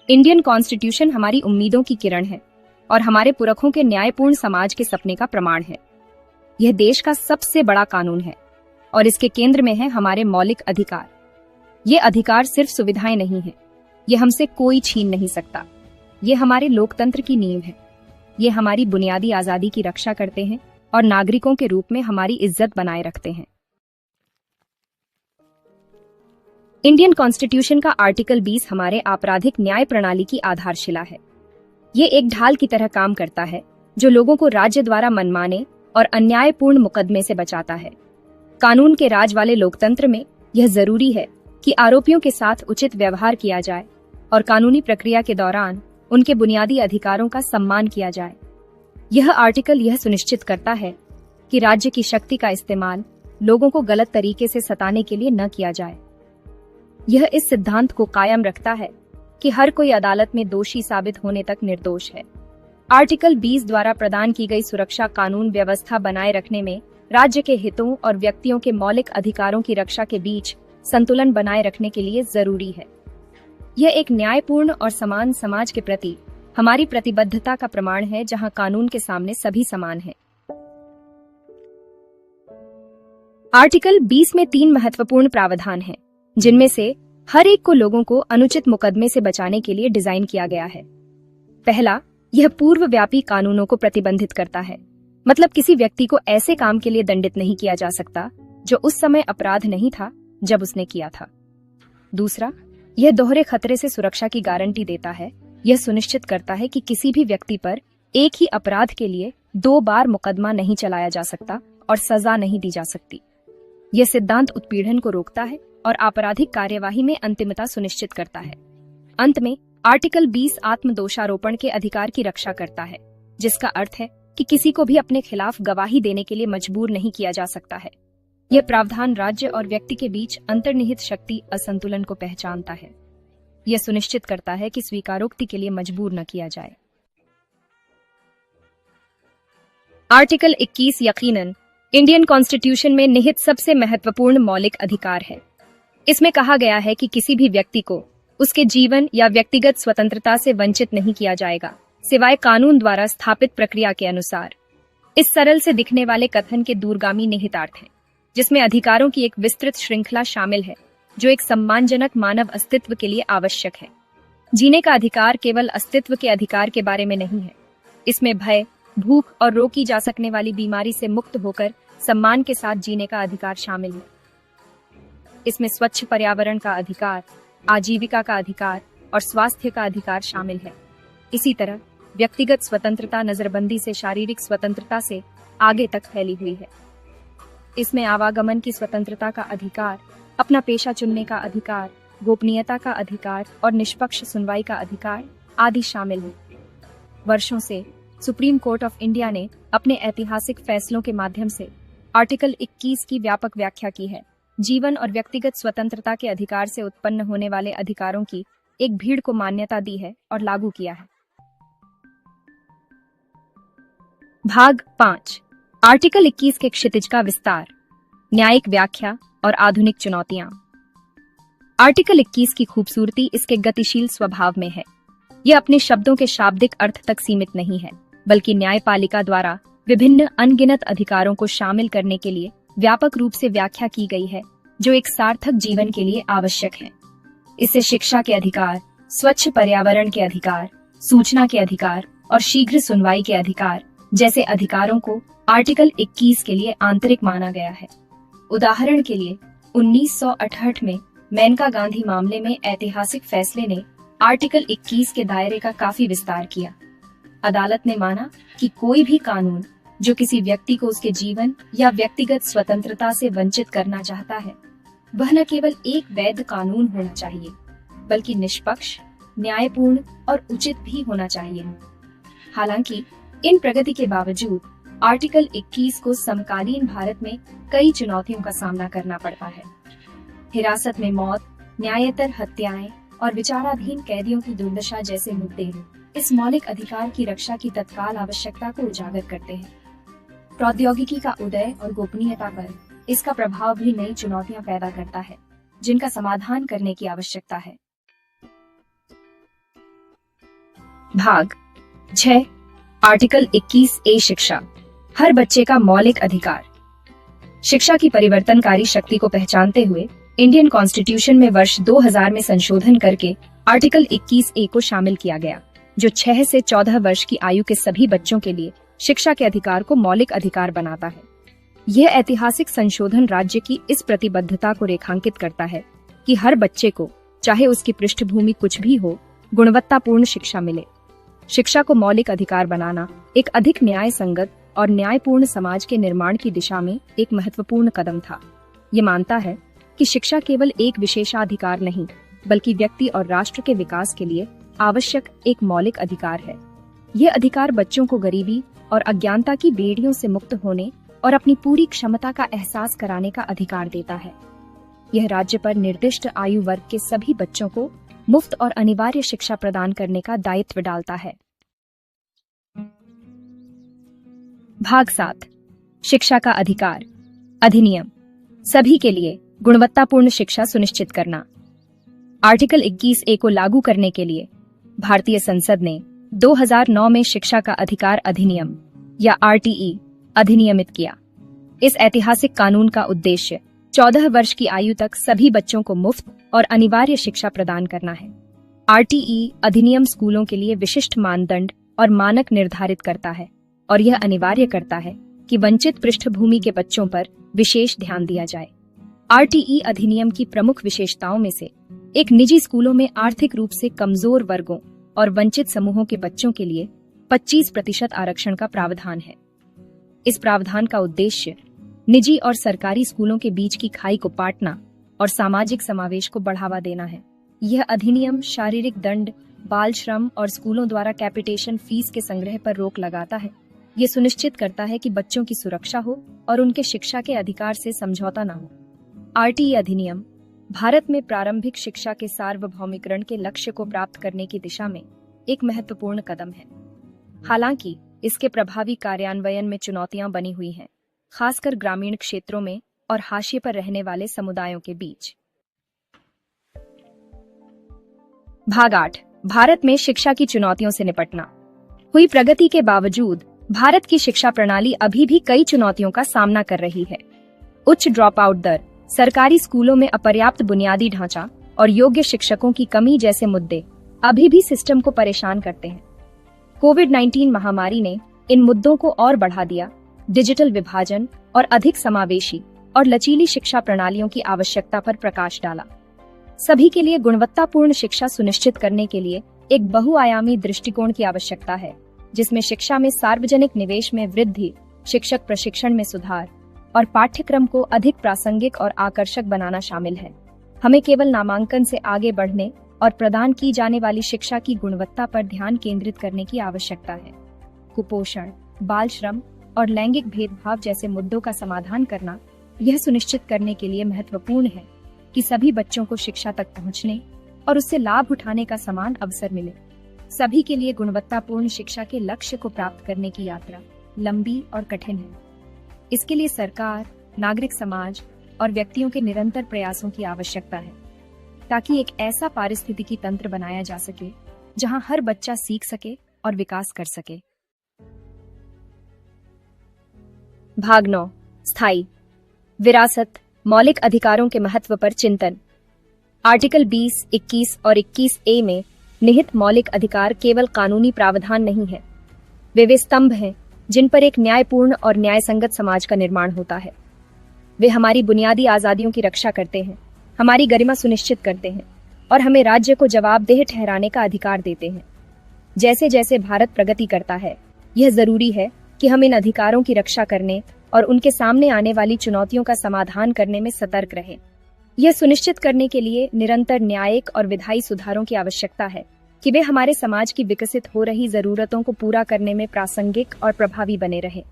Indian constitution हमारी उम्मीदों की किरण है और हमारे पुरखों के न्यायपूर्ण समाज के सपने का प्रमाण है। यह देश का सबसे बड़ा कानून है और इसके केंद्र में है हमारे मौलिक अधिकार। ये अधिकार सिर्फ सुविधाएं नहीं है, ये हमसे कोई छीन नहीं सकता। ये हमारे लोकतंत्र की नींव है। ये हमारी बुनियादी आजादी की रक्षा करते हैं और नागरिकों के रूप में हमारी इज्जत बनाए रखते हैं। इंडियन कॉन्स्टिट्यूशन का आर्टिकल 20 हमारे आपराधिक न्याय प्रणाली की आधारशिला है। ये एक ढाल की तरह काम करता है जो लोगों को राज्य द्वारा मनमाने और अन्यायपूर्ण मुकदमे से बचाता है। कानून के राज वाले लोकतंत्र में यह जरूरी है कि आरोपियों के साथ उचित व्यवहार किया जाए और कानूनी प्रक्रिया के दौरान उनके बुनियादी अधिकारों का सम्मान किया जाए। यह आर्टिकल यह सुनिश्चित करता है कि राज्य की शक्ति का इस्तेमाल लोगों को गलत तरीके से सताने के लिए न किया जाए। यह इस सिद्धांत को कायम रखता है कि हर कोई अदालत में दोषी साबित होने तक निर्दोष है। आर्टिकल 20 द्वारा प्रदान की गई सुरक्षा कानून व्यवस्था बनाए रखने में राज्य के हितों और व्यक्तियों के मौलिक अधिकारों की रक्षा के बीच संतुलन बनाए रखने के लिए जरूरी है। यह एक न्यायपूर्ण और समान समाज के प्रति हमारी प्रतिबद्धता का प्रमाण है, जहां कानून के सामने सभी समान हैं। आर्टिकल 20 में 3 महत्वपूर्ण प्रावधान हैं, जिनमें से हर एक को लोगों को अनुचित मुकदमे से बचाने के लिए डिजाइन किया गया है। पहला, यह पूर्वव्यापी कानूनों को प्रतिबंधित करता है, मतलब किसी व्यक्ति को ऐसे काम के लिए दंडित नहीं किया जा सकता जो उस समय अपराध नहीं था जब उसने किया था। दूसरा, यह दोहरे खतरे से सुरक्षा की गारंटी देता है। यह सुनिश्चित करता है कि किसी भी व्यक्ति पर एक ही अपराध के लिए 2 बार मुकदमा नहीं चलाया जा सकता और सजा नहीं दी जा सकती। यह सिद्धांत उत्पीड़न को रोकता है और आपराधिक कार्यवाही में अंतिमता सुनिश्चित करता है। अंत में आर्टिकल 20 आत्मदोषारोपण के अधिकार की रक्षा करता है, जिसका अर्थ है कि किसी को भी अपने खिलाफ गवाही देने के लिए मजबूर नहीं किया जा सकता है। यह प्रावधान राज्य और व्यक्ति के बीच अंतर्निहित शक्ति असंतुलन को पहचानता है। यह सुनिश्चित करता है कि स्वीकारोक्ति के लिए मजबूर न किया जाए। आर्टिकल 21 यकीनन इंडियन कॉन्स्टिट्यूशन में निहित सबसे महत्वपूर्ण मौलिक अधिकार है। इसमें कहा गया है कि किसी भी व्यक्ति को उसके जीवन या व्यक्तिगत स्वतंत्रता से वंचित नहीं किया जाएगा, सिवाय कानून द्वारा स्थापित प्रक्रिया के अनुसार। इस सरल से दिखने वाले कथन के दूरगामी निहितार्थ हैं, जिसमें अधिकारों की एक विस्तृत श्रृंखला शामिल है जो एक सम्मानजनक मानव अस्तित्व के लिए आवश्यक है। जीने का अधिकार केवल अस्तित्व के अधिकार के बारे में नहीं है। इसमें भय, भूख और रोकी जा सकने वाली बीमारी से मुक्त होकर सम्मान के साथ जीने का अधिकार शामिल है। इसमें स्वच्छ पर्यावरण का अधिकार, आजीविका का अधिकार और स्वास्थ्य का अधिकार शामिल है। इसी तरह व्यक्तिगत स्वतंत्रता नजरबंदी से शारीरिक स्वतंत्रता से आगे तक फैली हुई है। इसमें आवागमन की स्वतंत्रता का अधिकार, अपना पेशा चुनने का अधिकार, गोपनीयता का अधिकार और निष्पक्ष सुनवाई का अधिकार आदि शामिल है। वर्षों से सुप्रीम कोर्ट ऑफ इंडिया ने अपने ऐतिहासिक फैसलों के माध्यम से आर्टिकल 21 की व्यापक व्याख्या की है। जीवन और व्यक्तिगत स्वतंत्रता के अधिकार से उत्पन्न होने वाले अधिकारों की एक भीड़ को मान्यता दी है और लागू किया है। भाग 5, आर्टिकल 21 के क्षितिज का विस्तार, न्यायिक व्याख्या और आधुनिक चुनौतियां। आर्टिकल 21 की खूबसूरती इसके गतिशील स्वभाव में है। यह अपने शब्दों के शाब्दिक अर्थ तक सीमित नहीं है, बल्कि न्यायपालिका द्वारा विभिन्न अनगिनत अधिकारों को शामिल करने के लिए व्यापक रूप से व्याख्या की गई है, जो एक सार्थक जीवन के लिए आवश्यक है। इससे शिक्षा के अधिकार, स्वच्छ पर्यावरण के अधिकार, सूचना के अधिकार और शीघ्र सुनवाई के अधिकार जैसे अधिकारों को आर्टिकल 21 के लिए आंतरिक माना गया है। उदाहरण के लिए 1968 में मेनका गांधी मामले में ऐतिहासिक फैसले ने आर्टिकल 21 के दायरे का काफी विस्तार किया। अदालत ने माना कि कोई भी कानून जो किसी व्यक्ति को उसके जीवन या व्यक्तिगत स्वतंत्रता से वंचित करना चाहता है, वह न केवल एक वैध कानून होना चाहिए, बल्कि निष्पक्ष, न्यायपूर्ण और उचित भी होना चाहिए। हालांकि इन प्रगति के बावजूद आर्टिकल 21 को समकालीन भारत में कई चुनौतियों का सामना करना पड़ता है। हिरासत में मौत, न्यायेतर हत्याएं और विचाराधीन कैदियों की दुर्दशा जैसे मुद्दे इस मौलिक अधिकार की रक्षा की तत्काल आवश्यकता को उजागर करते हैं। प्रौद्योगिकी का उदय और गोपनीयता पर इसका प्रभाव भी नई चुनौतियां पैदा करता है, जिनका समाधान करने की आवश्यकता है। भाग 6 आर्टिकल 21A शिक्षा, हर बच्चे का मौलिक अधिकार। शिक्षा की परिवर्तनकारी शक्ति को पहचानते हुए इंडियन कॉन्स्टिट्यूशन में वर्ष 2000 में संशोधन करके आर्टिकल 21A को शामिल किया गया, जो 6 से 14 वर्ष की आयु के सभी बच्चों के लिए शिक्षा के अधिकार को मौलिक अधिकार बनाता है। यह ऐतिहासिक संशोधन राज्य की इस प्रतिबद्धता को रेखांकित करता है कि हर बच्चे को, चाहे उसकी पृष्ठभूमि कुछ भी हो, गुणवत्तापूर्ण शिक्षा मिले। शिक्षा को मौलिक अधिकार बनाना एक अधिक न्याय संगत और न्यायपूर्ण समाज के निर्माण की दिशा में एक महत्वपूर्ण कदम था। ये मानता है कि शिक्षा केवल एक विशेषाधिकार नहीं, बल्कि व्यक्ति और राष्ट्र के विकास के लिए आवश्यक एक मौलिक अधिकार है। यह अधिकार बच्चों को गरीबी और अज्ञानता की बेड़ियों से मुक्त होने और अपनी पूरी क्षमता का एहसास कराने का अधिकार देता है। यह राज्य पर निर्दिष्ट आयु वर्ग के सभी बच्चों को मुफ्त और अनिवार्य शिक्षा प्रदान करने का दायित्व डालता है। भाग 7 शिक्षा का अधिकार अधिनियम, सभी के लिए गुणवत्तापूर्ण शिक्षा सुनिश्चित करना। आर्टिकल 21A को लागू करने के लिए भारतीय संसद ने 2009 में शिक्षा का अधिकार अधिनियम या RTE अधिनियमित किया। इस ऐतिहासिक कानून का उद्देश्य 14 वर्ष की आयु तक सभी बच्चों को मुफ्त और अनिवार्य शिक्षा प्रदान करना है। RTE अधिनियम स्कूलों के लिए विशिष्ट मानदंड और मानक निर्धारित करता है और यह अनिवार्य करता है कि वंचित पृष्ठभूमि के बच्चों पर विशेष ध्यान दिया जाए। RTE अधिनियम की प्रमुख विशेषताओं में से एक निजी स्कूलों में आर्थिक रूप से कमजोर वर्गों और वंचित समूहों के बच्चों के लिए 25% आरक्षण का प्रावधान है। इस प्रावधान का उद्देश्य निजी और सरकारी स्कूलों के बीच की खाई को पाटना और सामाजिक समावेश को बढ़ावा देना है। यह अधिनियम शारीरिक दंड, बाल श्रम और स्कूलों द्वारा कैपिटेशन फीस के संग्रह पर रोक लगाता है। यह सुनिश्चित करता है कि बच्चों की सुरक्षा हो और उनके शिक्षा के अधिकार से समझौता न हो। RTE अधिनियम भारत में प्रारंभिक शिक्षा के सार्वभौमिकरण के लक्ष्य को प्राप्त करने की दिशा में एक महत्वपूर्ण कदम है। हालांकि इसके प्रभावी कार्यान्वयन में चुनौतियां बनी हुई हैं, खासकर ग्रामीण क्षेत्रों में और हाशिए पर रहने वाले समुदायों के बीच। भाग 8 भारत में शिक्षा की चुनौतियों से निपटना। हुई प्रगति के बावजूद भारत की शिक्षा प्रणाली अभी भी कई चुनौतियों का सामना कर रही है। उच्च ड्रॉप आउट दर, सरकारी स्कूलों में अपर्याप्त बुनियादी ढांचा और योग्य शिक्षकों की कमी जैसे मुद्दे अभी भी सिस्टम को परेशान करते हैं। कोविड-19 महामारी ने इन मुद्दों को और बढ़ा दिया। डिजिटल विभाजन और अधिक समावेशी और लचीली शिक्षा प्रणालियों की आवश्यकता पर प्रकाश डाला। सभी के लिए गुणवत्तापूर्ण शिक्षा सुनिश्चित करने के लिए एक बहुआयामी दृष्टिकोण की आवश्यकता है, जिसमें शिक्षा में सार्वजनिक निवेश में वृद्धि, शिक्षक प्रशिक्षण में सुधार और पाठ्यक्रम को अधिक प्रासंगिक और आकर्षक बनाना शामिल है। हमें केवल नामांकन से आगे बढ़ने और प्रदान की जाने वाली शिक्षा की गुणवत्ता पर ध्यान केंद्रित करने की आवश्यकता है। कुपोषण, बाल श्रम और लैंगिक भेदभाव जैसे मुद्दों का समाधान करना यह सुनिश्चित करने के लिए महत्वपूर्ण है कि सभी बच्चों को शिक्षा तक पहुंचने और उससे लाभ उठाने का समान अवसर मिले। सभी के लिए गुणवत्तापूर्ण शिक्षा के लक्ष्य को प्राप्त करने की यात्रा लंबी और कठिन है। इसके लिए सरकार, नागरिक समाज और व्यक्तियों के निरंतर प्रयासों की आवश्यकता है, ताकि एक ऐसा पारिस्थितिकी तंत्र बनाया जा सके जहां हर बच्चा सीख सके और विकास कर सके। भाग 9 स्थायी विरासत, मौलिक अधिकारों के महत्व पर चिंतन। आर्टिकल 20, 21 और 21A में निहित मौलिक अधिकार केवल कानूनी प्रावधान नहीं है, वे स्तंभ हैं जिन पर एक न्यायपूर्ण और न्यायसंगत समाज का निर्माण होता है। वे हमारी बुनियादी आजादियों की रक्षा करते हैं, हमारी गरिमा सुनिश्चित करते हैं और हमें राज्य को जवाबदेह ठहराने का अधिकार देते हैं। जैसे जैसे भारत प्रगति करता है, यह जरूरी है कि हम इन अधिकारों की रक्षा करने और उनके सामने आने वाली चुनौतियों का समाधान करने में सतर्क रहें। यह सुनिश्चित करने के लिए निरंतर न्यायिक और विधायी सुधारों की आवश्यकता है कि वे हमारे समाज की विकसित हो रही जरूरतों को पूरा करने में प्रासंगिक और प्रभावी बने रहें।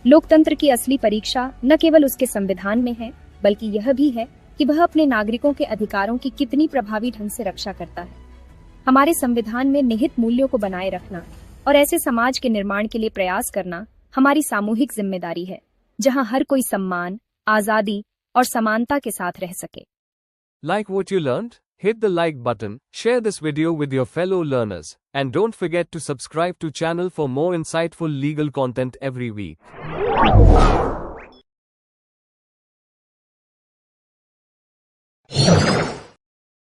लोकतंत्र की असली परीक्षा न केवल उसके संविधान में है, बल्कि यह भी है कि वह अपने नागरिकों के अधिकारों की कितनी प्रभावी ढंग से रक्षा करता है। हमारे संविधान में निहित मूल्यों को बनाए रखना और ऐसे समाज के निर्माण के लिए प्रयास करना हमारी सामूहिक जिम्मेदारी है, जहां हर कोई सम्मान, आजादी और समानता के साथ रह सके। Like what you learned? hit the like button, share this video with your fellow learners, and don't forget to subscribe to channel for more insightful legal content every week.